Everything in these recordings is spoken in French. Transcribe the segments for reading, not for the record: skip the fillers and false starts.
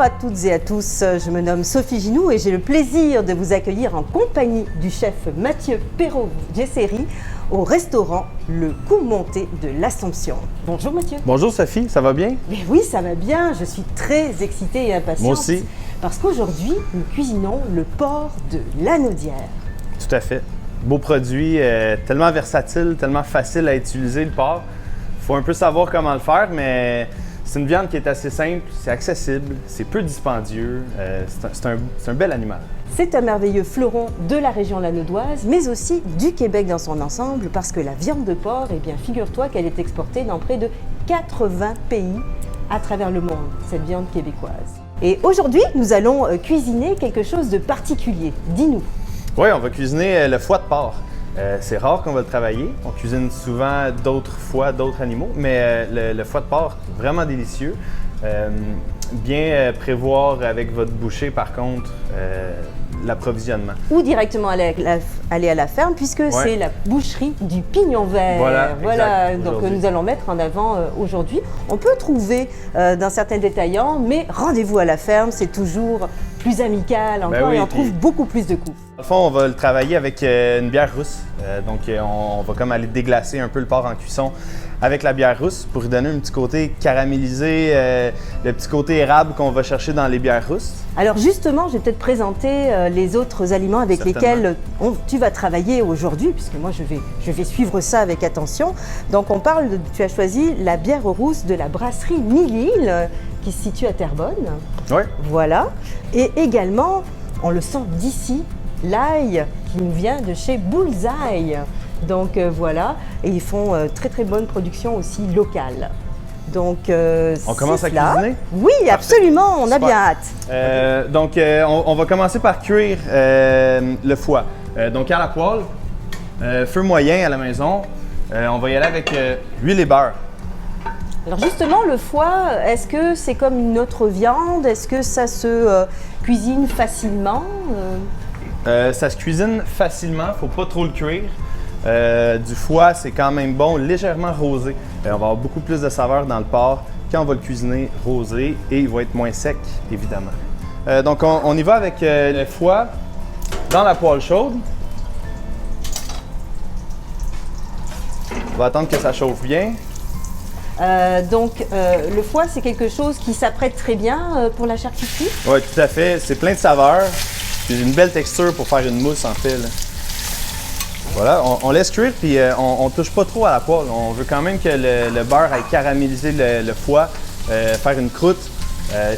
Bonjour à toutes et à tous, je me nomme Sophie Ginoux et j'ai le plaisir de vous accueillir en compagnie du chef Mathieu Perrault-Gesseri au restaurant Le Coup Monté de l'Assomption. Bonjour Mathieu. Bonjour Sophie, ça va bien? Mais oui, ça va bien, je suis très excitée et impatiente. Moi aussi. Parce qu'aujourd'hui, nous cuisinons le porc de Lanaudière. Tout à fait. Beau produit, tellement versatile, tellement facile à utiliser le porc. Il faut un peu savoir comment le faire, mais c'est une viande qui est assez simple, c'est accessible, c'est peu dispendieux, c'est un bel animal. C'est un merveilleux fleuron de la région lanaudoise, mais aussi du Québec dans son ensemble, parce que la viande de porc, eh bien, figure-toi qu'elle est exportée dans près de 80 pays à travers le monde, cette viande québécoise. Et aujourd'hui, nous allons cuisiner quelque chose de particulier. Dis-nous. Oui, on va cuisiner le foie de porc. C'est rare qu'on va le travailler. On cuisine souvent d'autres foies, d'autres animaux, mais le foie de porc, vraiment délicieux. Bien prévoir avec votre boucher, par contre, l'approvisionnement. Ou directement aller à la ferme, puisque c'est la boucherie du Pignon Vert. Voilà, Donc nous allons mettre en avant aujourd'hui. On peut trouver dans certains détaillants, mais rendez-vous à la ferme, c'est toujours plus amical encore et on trouve beaucoup plus de coups. Dans le fond, on va le travailler avec une bière rousse. On va comme aller déglacer un peu le porc en cuisson avec la bière rousse pour lui donner un petit côté caramélisé, le petit côté érable qu'on va chercher dans les bières rousses. Alors justement, je vais peut-être présenter les autres aliments avec lesquels tu vas travailler aujourd'hui, puisque moi je vais suivre ça avec attention. Donc tu as choisi la bière rousse de la brasserie Mille-Îles qui se situe à Terrebonne. Oui. Voilà. Et également, on le sent d'ici, l'ail qui nous vient de chez Bullseye. Donc voilà, et ils font très bonne production aussi locale. Donc on commence à cuisiner? Oui, absolument, on a bien hâte. On va commencer par cuire le foie. Donc à la poêle, feu moyen à la maison, on va y aller avec huile et beurre. Alors justement, le foie, est-ce que c'est comme une autre viande? Est-ce que ça se cuisine facilement? Ça se cuisine facilement, il ne faut pas trop le cuire. Du foie, c'est quand même bon, légèrement rosé. On va avoir beaucoup plus de saveur dans le porc quand on va le cuisiner rosé et il va être moins sec, évidemment. Donc on y va avec le foie dans la poêle chaude. On va attendre que ça chauffe bien. Le foie, c'est quelque chose qui s'apprête très bien pour la charcuterie? Oui, tout à fait. C'est plein de saveurs. C'est une belle texture pour faire une mousse, en fait. Là. Voilà, on laisse cuire, puis on ne touche pas trop à la poêle. On veut quand même que le beurre aille caraméliser le foie, faire une croûte.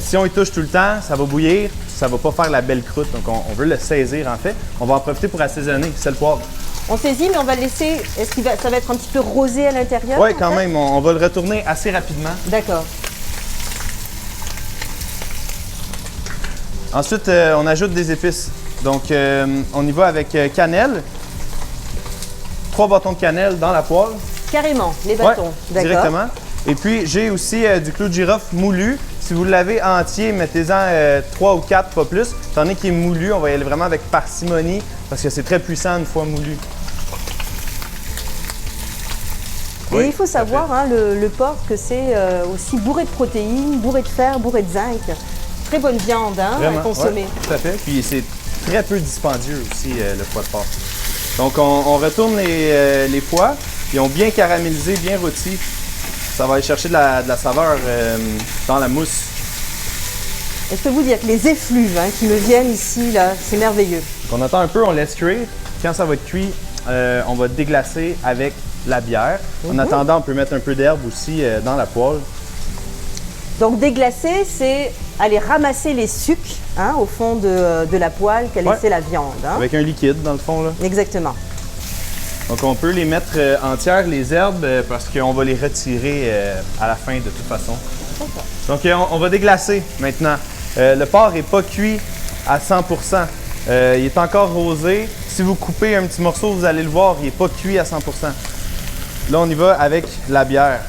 Si on y touche tout le temps, ça va bouillir, ça ne va pas faire la belle croûte. Donc, on veut le saisir, en fait. On va en profiter pour assaisonner, c'est le poivre. On saisit, mais on va le laisser. Est-ce que ça va être un petit peu rosé à l'intérieur? Oui, quand même. On va le retourner assez rapidement. D'accord. Ensuite, on ajoute des épices. Donc, on y va avec cannelle. 3 bâtons de cannelle dans la poêle. Carrément, les bâtons. Ouais, directement. Et puis, j'ai aussi du clou de girofle moulu. Si vous l'avez entier, mettez-en 3 ou 4, pas plus. Étant donné qu'il est moulu, on va y aller vraiment avec parcimonie parce que c'est très puissant une fois moulu. Et il faut savoir, le porc, que c'est aussi bourré de protéines, bourré de fer, bourré de zinc. Très bonne viande à consommer. Ouais, tout à fait. Puis c'est très peu dispendieux aussi, le foie de porc. Donc on retourne les foies. Ils ont bien caramélisé, bien rôti. Ça va aller chercher de la saveur dans la mousse. Et je peux vous dire que les effluves qui me viennent ici, là, c'est merveilleux. Donc on attend un peu, on laisse cuire. Quand ça va être cuit, on va déglacer avec la bière. En attendant, on peut mettre un peu d'herbe aussi dans la poêle. Donc déglacer, c'est aller ramasser les sucs au fond de la poêle qu'a laissé la viande. Avec un liquide, dans le fond. Là. Exactement. Donc on peut les mettre entières, les herbes, parce qu'on va les retirer à la fin de toute façon. Donc on va déglacer maintenant. Le porc n'est pas cuit à 100 il est encore rosé. Si vous coupez un petit morceau, vous allez le voir, il n'est pas cuit à 100 Là, on y va avec la bière.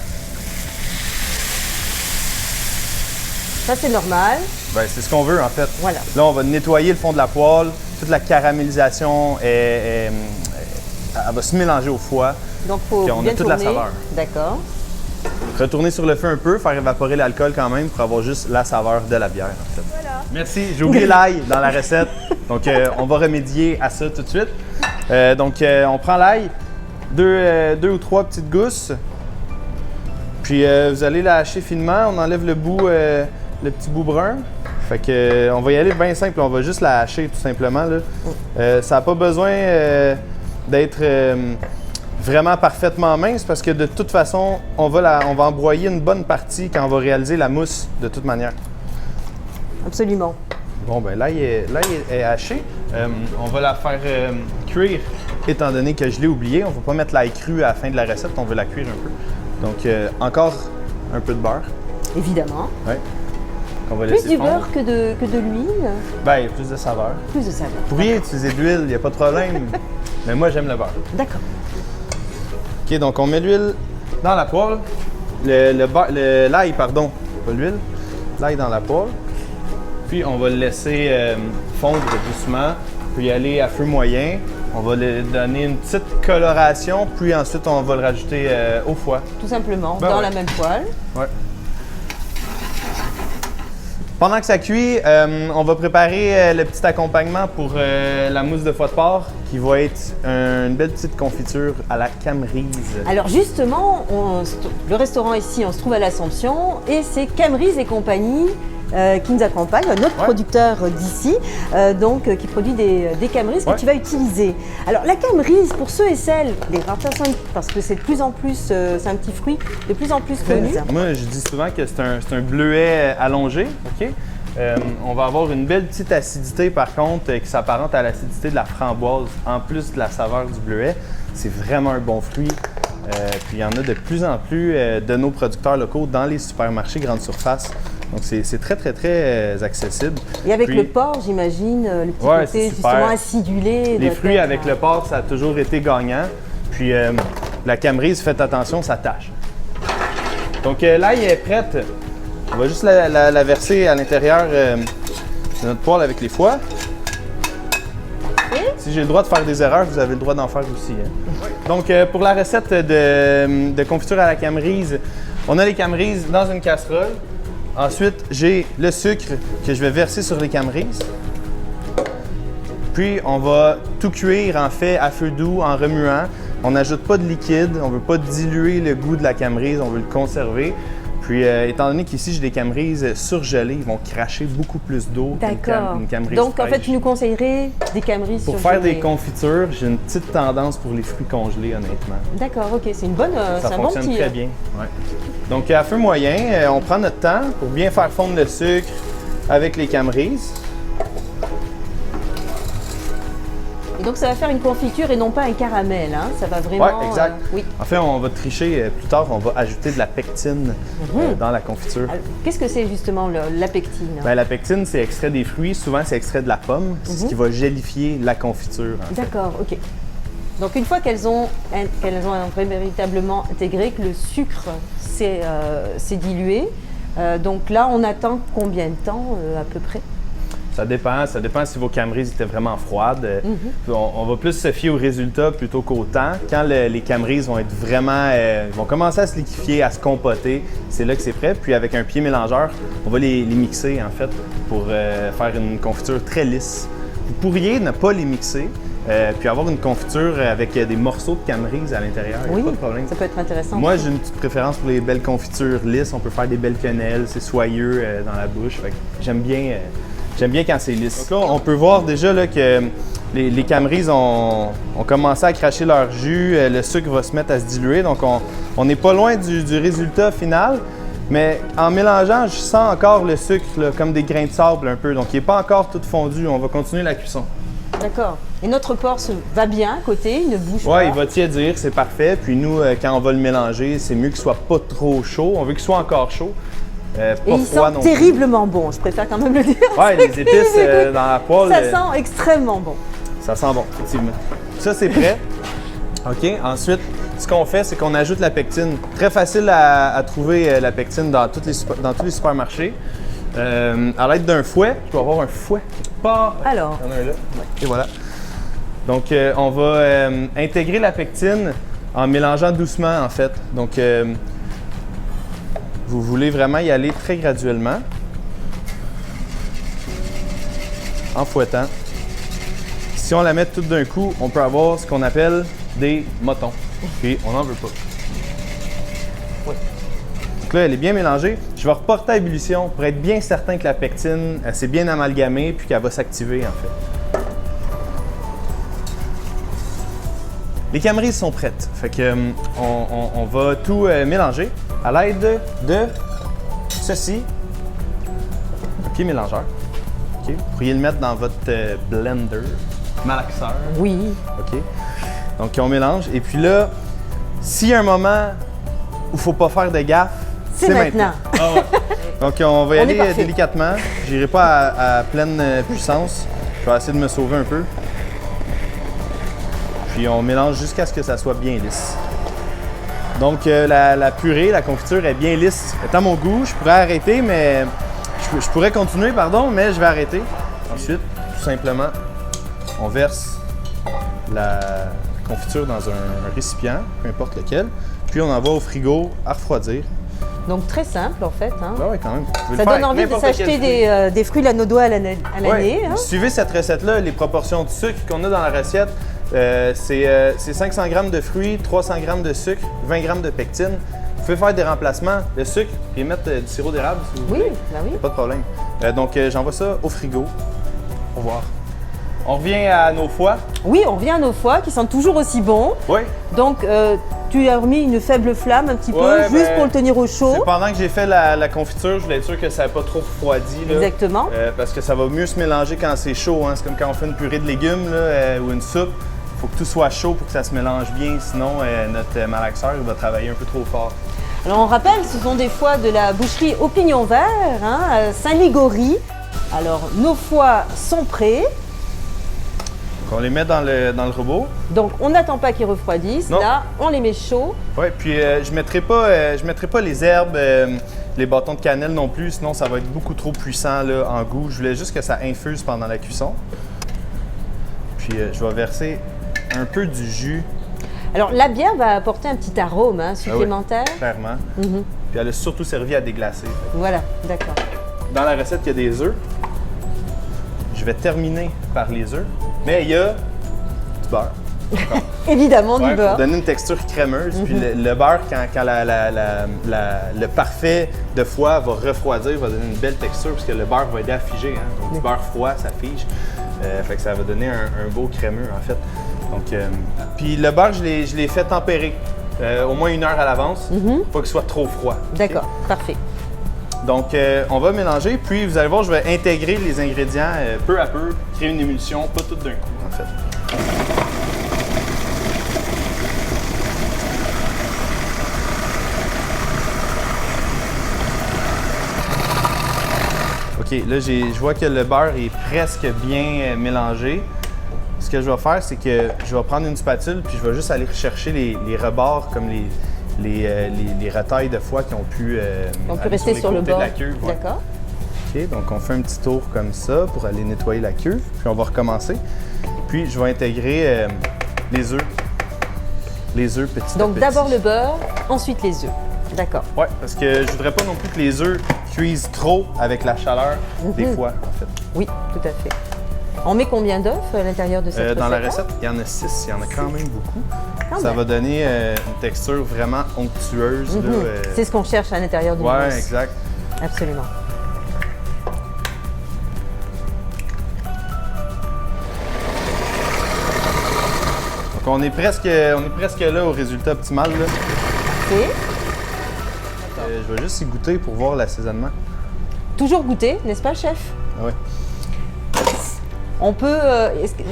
Ça, c'est normal. Ben, c'est ce qu'on veut, en fait. Voilà. Là, on va nettoyer le fond de la poêle. Toute la caramélisation, elle va se mélanger au foie. Donc, il faut bien on a toute tourner. la saveur. D'accord. Retourner sur le feu un peu, faire évaporer l'alcool quand même pour avoir juste la saveur de la bière en fait. Voilà. Merci, j'ai oublié l'ail dans la recette. Donc on va remédier à ça tout de suite. On prend l'ail, deux ou trois petites gousses. Puis vous allez la hacher finement, on enlève le bout, le petit bout brun. Fait que on va y aller bien simple, on va juste la hacher tout simplement. Là. Ça n'a pas besoin d'être vraiment parfaitement mince parce que de toute façon, on va embroyer une bonne partie quand on va réaliser la mousse de toute manière. Absolument. Bon, ben l'ail est haché. On va la faire cuire, étant donné que je l'ai oublié. On ne va pas mettre l'ail cru à la fin de la recette, on veut la cuire un peu. Donc, encore un peu de beurre. Évidemment. Ouais. On va Plus laisser du fondre. beurre que de l'huile. Ben, plus de saveur. Plus de saveur. Vous pourriez utiliser de l'huile, il n'y a pas de problème. Mais moi, j'aime le beurre. D'accord. OK, donc on met l'huile dans la poêle. L'ail, pardon, pas l'huile. L'ail dans la poêle. Puis on va le laisser fondre doucement. Puis y aller à feu moyen. On va lui donner une petite coloration, puis ensuite on va le rajouter au foie. Tout simplement, Ben dans ouais. la même poêle. Ouais. Pendant que ça cuit, on va préparer le petit accompagnement pour la mousse de foie de porc, qui va être une belle petite confiture à la camerise. Alors justement, le restaurant ici, on se trouve à l'Assomption et c'est Camerise et compagnie qui nous accompagne, notre producteur d'ici, qui produit des camerises que tu vas utiliser. Alors la camerise, pour ceux et celles, les rares personnes, parce que c'est de plus en plus, c'est un petit fruit de plus en plus connu. Moi, je dis souvent que c'est un bleuet allongé, OK? On va avoir une belle petite acidité, par contre, qui s'apparente à l'acidité de la framboise, en plus de la saveur du bleuet. C'est vraiment un bon fruit. Puis il y en a de plus en plus de nos producteurs locaux dans les supermarchés grande surface. Donc c'est très, très, très accessible. Et avec Puis, le porc, j'imagine, le petit ouais, côté c'est super. justement acidulé. Les fruits avec le porc, ça a toujours été gagnant. Puis la camerise, faites attention, ça tâche. Donc l'ail est prête. On va juste la verser à l'intérieur de notre poêle avec les foies. Si j'ai le droit de faire des erreurs, vous avez le droit d'en faire aussi. Hein. Donc pour la recette de confiture à la camerise, on a les camerises dans une casserole. Ensuite, j'ai le sucre que je vais verser sur les camerises. Puis, on va tout cuire en fait à feu doux en remuant. On n'ajoute pas de liquide, on ne veut pas diluer le goût de la camerise, on veut le conserver. Puis, étant donné qu'ici, j'ai des camerises surgelées, ils vont cracher beaucoup plus d'eau D'accord. qu'une camerise Donc, en fait, fraîche. tu nous conseillerais des camerises Pour surgelées. faire des confitures, j'ai une petite tendance pour les fruits congelés, honnêtement. D'accord, ok, c'est une bonne, Ça c'est un bon fonctionne petit. très bien. Ouais. Donc, à feu moyen, on prend notre temps pour bien faire fondre le sucre avec les camerises. Et donc, ça va faire une confiture et non pas un caramel, hein. Ça va vraiment. Oui, exact. Oui. En fait, on va tricher plus tard, on va ajouter de la pectine dans la confiture. Alors, qu'est-ce que c'est justement la pectine? Ben, la pectine, c'est extrait des fruits. Souvent, c'est extrait de la pomme, ce qui va gélifier la confiture. En fait. D'accord, ok. Donc, une fois qu'elles ont véritablement intégré, que le sucre s'est dilué, donc là, on attend combien de temps à peu près? Ça dépend si vos camerises étaient vraiment froides. On va plus se fier au résultat plutôt qu'au temps. Quand les camerises vont être vraiment, vont commencer à se liquéfier, à se compoter, c'est là que c'est prêt. Puis avec un pied mélangeur, on va les mixer en fait pour faire une confiture très lisse. Vous pourriez ne pas les mixer, puis avoir une confiture avec des morceaux de camerise à l'intérieur. Oui, pas de problème. ça peut être intéressant. Moi, j'ai une petite préférence pour les belles confitures lisses. On peut faire des belles quenelles, c'est soyeux dans la bouche. Fait que j'aime bien quand c'est lisse. Donc là, on peut voir déjà là, que les camerises ont commencé à cracher leur jus. Le sucre va se mettre à se diluer. Donc, on n'est pas loin du résultat final. Mais en mélangeant, je sens encore le sucre là, comme des grains de sable un peu. Donc, il n'est pas encore tout fondu. On va continuer la cuisson. D'accord. Et notre porc va bien à côté, il ne bouge pas. Oui, il va tiédir, c'est parfait. Puis nous, quand on va le mélanger, c'est mieux qu'il soit pas trop chaud. On veut qu'il soit encore chaud. Pas Et il froid sent non plus. terriblement bon, je préfère quand même le dire. Ouais, les épices dans la poêle. Ça sent extrêmement bon. Ça sent bon, effectivement. Ça, c'est prêt. OK. Ensuite, ce qu'on fait, c'est qu'on ajoute la pectine. Très facile à trouver la pectine dans tous les supermarchés. À l'aide d'un fouet. Je dois avoir un fouet qui part. Alors. Il y en a un là. Et voilà. Donc, on va intégrer la pectine en mélangeant doucement, en fait. Donc, vous voulez vraiment y aller très graduellement, en fouettant. Si on la met toute d'un coup, on peut avoir ce qu'on appelle des motons. Et on n'en veut pas. Oui. Donc là, elle est bien mélangée. Je vais reporter à ébullition pour être bien certain que la pectine, elle s'est bien amalgamée puis qu'elle va s'activer en fait. Les camerises sont prêtes. Fait que on va tout mélanger à l'aide de ceci, un pied mélangeur. Okay. Vous pourriez le mettre dans votre blender, malaxeur. Oui. OK. Donc, on mélange. Et puis là, s'il y a un moment où il ne faut pas faire de gaffe, C'est maintenant. Ah ouais. Donc, on va y On aller est parfait. délicatement. Je n'irai pas à pleine puissance. Je vais essayer de me sauver un peu. Puis, on mélange jusqu'à ce que ça soit bien lisse. Donc, la purée, la confiture est bien lisse. C'est à mon goût. Je pourrais arrêter, mais... Je pourrais continuer, pardon, mais je vais arrêter. Ensuite, tout simplement, on verse la confiture dans un récipient, peu importe lequel. Puis on en va au frigo à refroidir. Donc très simple en fait. Hein. Ah oui, quand même. Vous pouvez Ça le faire donne avec envie de n'importe s'acheter quel fruit. des fruits lanaudois à l'année. Ouais. Hein. Suivez cette recette-là, les proportions de sucre qu'on a dans la recette. C'est 500 g de fruits, 300 g de sucre, 20 g de pectine. Vous pouvez faire des remplacements de sucre et mettre du sirop d'érable si vous voulez. Ben oui. Pas de problème. Donc j'envoie ça au frigo. Au revoir. On revient à nos foies. Oui, on revient à nos foies qui sentent toujours aussi bon. Oui. Donc tu as remis une faible flamme un petit peu, Ouais, juste ben, pour le tenir au chaud. C'est pendant que j'ai fait la confiture, je voulais être sûr que ça n'a pas trop refroidi. Là. Exactement. Parce que ça va mieux se mélanger quand c'est chaud. Hein. C'est comme quand on fait une purée de légumes là, ou une soupe. Il faut que tout soit chaud pour que ça se mélange bien. Sinon, notre malaxeur il va travailler un peu trop fort. Alors on rappelle, ce sont des foies de la boucherie au Pignon Vert, hein, à Saint-Ligory. Alors nos foies sont prêts. Donc, on les met dans le robot. Donc on n'attend pas qu'ils refroidissent. Non. Là, on les met chauds. Oui, puis je ne mettrai pas les herbes, les bâtons de cannelle non plus, sinon ça va être beaucoup trop puissant là, en goût. Je voulais juste que ça infuse pendant la cuisson. Puis je vais verser un peu du jus. Alors la bière va apporter un petit arôme supplémentaire. Ah oui, clairement. Mhm. Puis elle a surtout servi à déglacer. Voilà, d'accord. Dans la recette, il y a des œufs. Je vais terminer par les œufs, mais il y a du beurre. Évidemment Ouais, du beurre. pour donner une texture crémeuse. Puis le beurre, quand le parfait de foie va refroidir, va donner une belle texture, parce que le beurre va aider à figer. Hein? Donc, du beurre froid, ça fige. Fait que ça va donner un beau crémeux, en fait. Donc, puis le beurre, je l'ai fait tempérer au moins 1 heure à l'avance, pour pas qu'il soit trop froid. D'accord, parfait. Donc, on va mélanger, puis vous allez voir, je vais intégrer les ingrédients peu à peu, créer une émulsion, pas tout d'un coup, en fait. OK, là, je vois que le beurre est presque bien mélangé. Ce que je vais faire, c'est que je vais prendre une spatule, puis je vais juste aller rechercher les rebords, comme les retailles de foie qui ont pu, rester sur le côtés bord. de la queue. Ouais. D'accord. OK, donc on fait un petit tour comme ça pour aller nettoyer la queue, puis on va recommencer. Puis je vais intégrer les œufs. Les œufs petit à Donc petit. d'abord le beurre, ensuite les œufs. D'accord. Oui, parce que je voudrais pas non plus que les œufs cuisent trop avec la chaleur des foies, en fait. Oui, tout à fait. On met combien d'œufs à l'intérieur de cette recette? Dans la recette, il y en a 6. Il y en a quand même beaucoup. Quand Ça même. va donner une texture vraiment onctueuse. là, C'est ce qu'on cherche à l'intérieur du Ouais, mousse. exact. Absolument. Donc on est presque là au résultat optimal. Là. Parfait. Je vais juste y goûter pour voir l'assaisonnement. Toujours goûter, n'est-ce pas, chef? Ah ouais. On peut.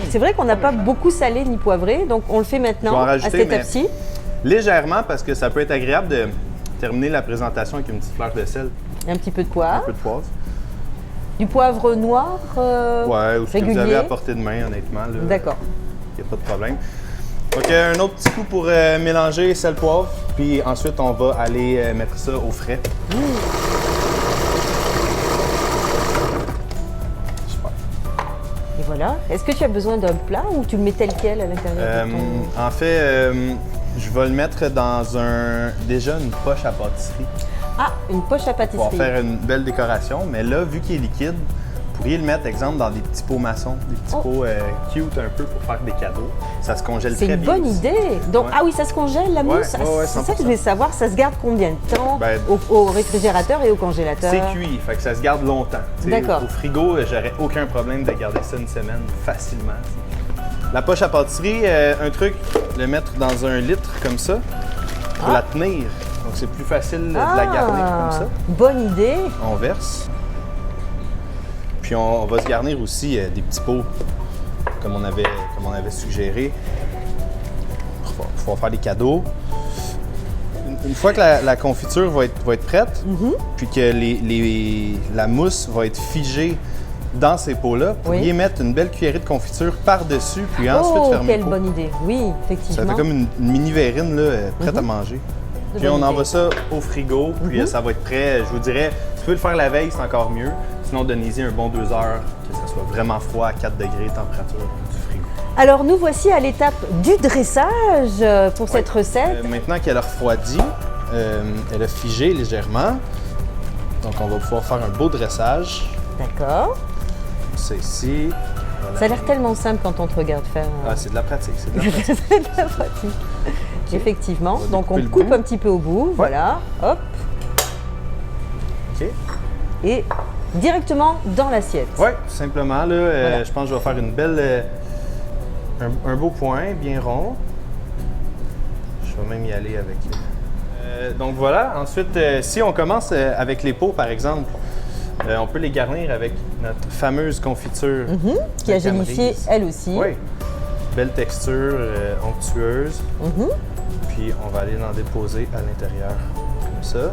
C'est vrai qu'on n'a pas beaucoup salé ni poivré, donc on le fait Je vais maintenant en à rajouter, cette mais- étape-ci. Légèrement, parce que ça peut être agréable de terminer la présentation avec une petite fleur de sel, Un petit peu de un poivre. peu de poivre. Du poivre noir Ouais, ou ce que vous régulier. avez à portée de main, honnêtement. là. D'accord. Il n'y a pas de problème. Donc, un autre petit coup pour mélanger sel, poivre. Puis ensuite, on va aller mettre ça au frais. Super. Et voilà. Est-ce que tu as besoin d'un plat ou tu le mets tel quel à l'intérieur de ton... En fait, je vais le mettre dans déjà une poche à pâtisserie. Ah, une poche à pour pâtisserie. faire une belle décoration. Mais là, vu qu'il est liquide, vous pourriez le mettre, exemple, dans des petits pots maçons, des petits pots cute un peu pour faire des cadeaux. Ça se congèle C'est très une bien. bonne aussi. idée. Donc, Ouais. ah oui, ça se congèle la mousse. Ouais, ouais, c'est ça que 100%. je voulais savoir. Ça se garde combien de temps Ben, au réfrigérateur et au congélateur? C'est cuit, fait que ça se garde longtemps. Tu sais, D'accord. Au frigo, j'aurais aucun problème de garder ça une semaine facilement. La poche à pâtisserie, un truc, le mettre dans un litre comme ça pour la tenir. Donc c'est plus facile de la garnir comme ça. Bonne idée. On verse. Puis on va se garnir aussi des petits pots comme on avait suggéré pour pouvoir faire des cadeaux. Une fois que la confiture va être prête, puis que la mousse va être figée dans ces pots-là, vous pourriez mettre une belle cuillerée de confiture par-dessus, puis ensuite fermer quelle le pot. bonne idée. Oui, effectivement. Ça fait comme une mini verrine là, prête à manger. Puis on envoie ça au frigo, puis ça va être prêt. Je vous dirais, si vous pouvez le faire la veille, c'est encore mieux. Sinon, donnez-y un bon 2 heures, que ça soit vraiment froid à 4 degrés température du frigo. Alors nous voici à l'étape du dressage pour cette recette. Maintenant qu'elle a refroidi, elle a figé légèrement. Donc on va pouvoir faire un beau dressage. D'accord. C'est ici. Voilà. Ça a l'air tellement simple quand on te regarde faire. Ah, c'est de la pratique, c'est de la pratique. C'est de la pratique. Effectivement. On va Donc on découper le coupe bout. un petit peu au bout. Voilà. Hop. OK. Et directement dans l'assiette. Oui, tout simplement. Là, Voilà. je pense que je vais faire une belle, un beau point, bien rond. Je vais même y aller avec... donc voilà. Ensuite, si on commence avec les pots, par exemple, on peut les garnir avec notre fameuse confiture. Qui a de gélifié Camerise. elle aussi. Oui. Belle texture, onctueuse. Puis on va aller l'en déposer à l'intérieur, comme ça.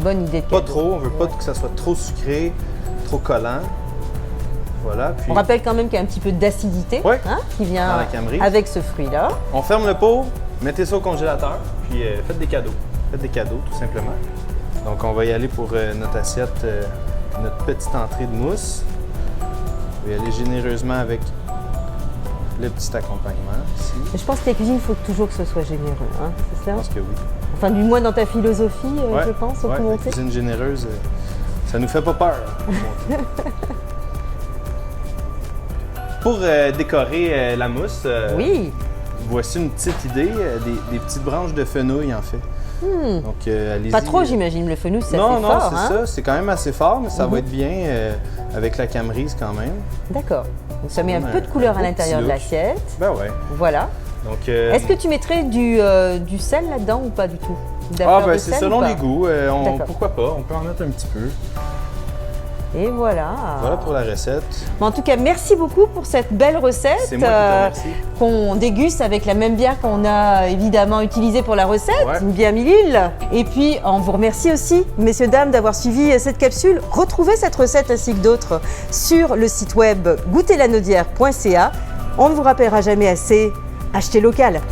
Bonne idée de Pas cadeau. trop, on veut pas Ouais. que ça soit trop sucré, trop collant. Voilà, puis On rappelle quand même qu'il y a un petit peu d'acidité Ouais. qui vient Dans la Camerise. avec ce fruit-là. on ferme le pot, mettez ça au congélateur, puis faites des cadeaux. Faites des cadeaux, tout simplement. Donc on va y aller pour notre assiette, notre petite entrée de mousse. On va y aller généreusement avec le petit accompagnement ici. Je pense que la cuisine, il faut toujours que ce soit généreux, c'est Je ça? pense que oui. Enfin, du moins dans ta philosophie, Ouais, je pense, au ouais, la commenter. cuisine généreuse, ça nous fait pas peur. Pour décorer la mousse, Oui, voici une petite idée, des petites branches de fenouil en fait. Donc allez-y. pas trop, j'imagine. Le fenouil, c'est Non, assez non, fort. c'est ça. C'est quand même assez fort, mais ça va être bien avec la camerise quand même. D'accord. Donc ça met un donne peu de couleur un à beau l'intérieur petit de look. l'assiette. Ben ouais. Voilà. Donc, Est-ce que tu mettrais du sel là-dedans ou pas du tout? De la ah fleur ben de c'est sel selon ou pas? les goûts. D'accord. Pourquoi pas? On peut en mettre un petit peu. Et voilà. Voilà pour la recette. Bon, en tout cas, merci beaucoup pour cette belle recette C'est moi qui te remercie. qu'on déguste avec la même bière qu'on a évidemment utilisée pour la recette, Ouais. une bière Mille. Et puis, on vous remercie aussi, messieurs, dames, d'avoir suivi cette capsule. Retrouvez cette recette ainsi que d'autres sur le site web goûterlanaudière.ca. On ne vous rappellera jamais assez, achetez local.